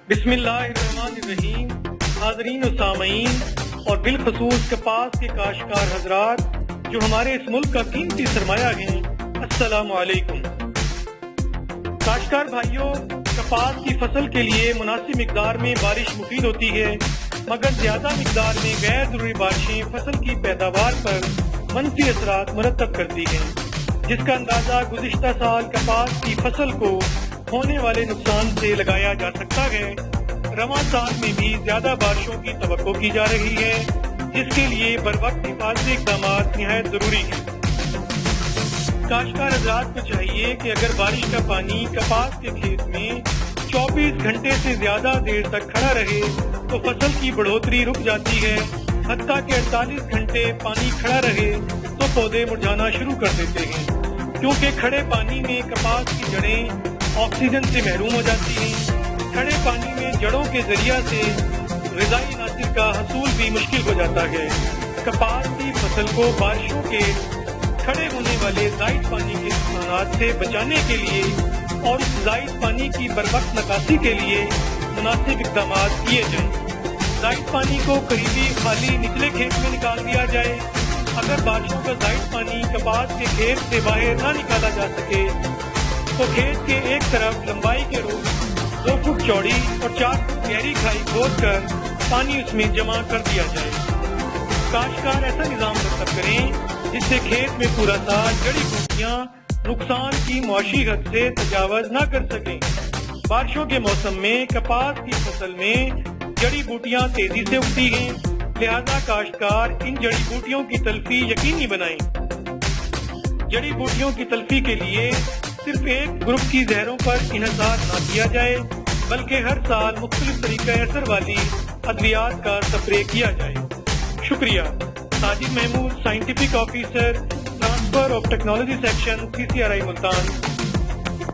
बिस्मिल्लाहिर्रहमानिर्रहीम। हाज़रीन और सामईन और बिलखसूस कपास के काश्तकार हजरात जो हमारे इस मुल्क का कीमती सरमाया हैं, अस्सलामु अलैकुम। काश्तकार भाइयों, कपास की फसल के लिए मुनासिब मिकदार में बारिश मुफीद होती है, मगर ज़्यादा मिकदार में गैर ज़रूरी बारिशें फसल की पैदावार पर मनफी असरात मुरतब करती हैं, जिसका अंदाज़ा गुज़िश्ता साल कपास की फसल को होने वाले नुकसान से लगाया जा सकता है। रवां साल में भी ज़्यादा बारिशों की तवक्को की जा रही है, जिसके लिए बरवक्त हिफाजती इक़दाम निहायत ज़रूरी है। काश्तकार हज़रात को चाहिए कि अगर बारिश का पानी कपास के खेत में 24 घंटे से ज़्यादा देर तक खड़ा रहे तो फसल की बढ़ोतरी रुक जाती है। हत्ता कि 48 घंटे पानी खड़ा रहे तो पौधे मुरझाना शुरू कर देते हैं, क्योंकि खड़े पानी में कपास की जड़ें ऑक्सीजन से महरूम हो जाती हैं। खड़े पानी में जड़ों के जरिया से ग़िज़ाई अनासिर का हसूल भी मुश्किल हो जाता है। कपास की फसल को बारिशों के खड़े होने वाले ज़ायद पानी के नुकसानात से बचाने के लिए और इस ज़ायद पानी की बरवक्त निकासी के लिए मुनासिब इक़दाम किए जाएं। ज़ायद पानी को करीबी खाली निचले खेत में निकाल दिया जाए। अगर बारिशों का ज़ायद पानी कपास के खेत से बाहर ना निकाला जा सके तो खेत के एक तरफ लंबाई के रूप 2 फुट चौड़ी और 4 फुट गहरी खाई खोद कर पानी उसमें जमा कर दिया जाए। काश्तकार ऐसा निज़ाम मरतब करें जिससे खेत में पूरा साल जड़ी बूटियां नुकसान की मुआशी हद से तजावज़ न कर सकें। बारिशों के मौसम में कपास की फसल में जड़ी बूटियां तेजी से उगती हैं, लिहाजा काश्तकार इन जड़ी बूटियों की तलफी यकीनी बनाएं। जड़ी बूटियों की तलफी के लिए सिर्फ एक ग्रुप की जहरों पर इन्हसार न किया जाए, बल्कि हर साल मुख्तलिफ तरीक़े असर वाली अद्वियात का स्प्रे किया जाए। शुक्रिया। Sajid Mahmood, scientific officer, transfer of technology section, CCRI Multan.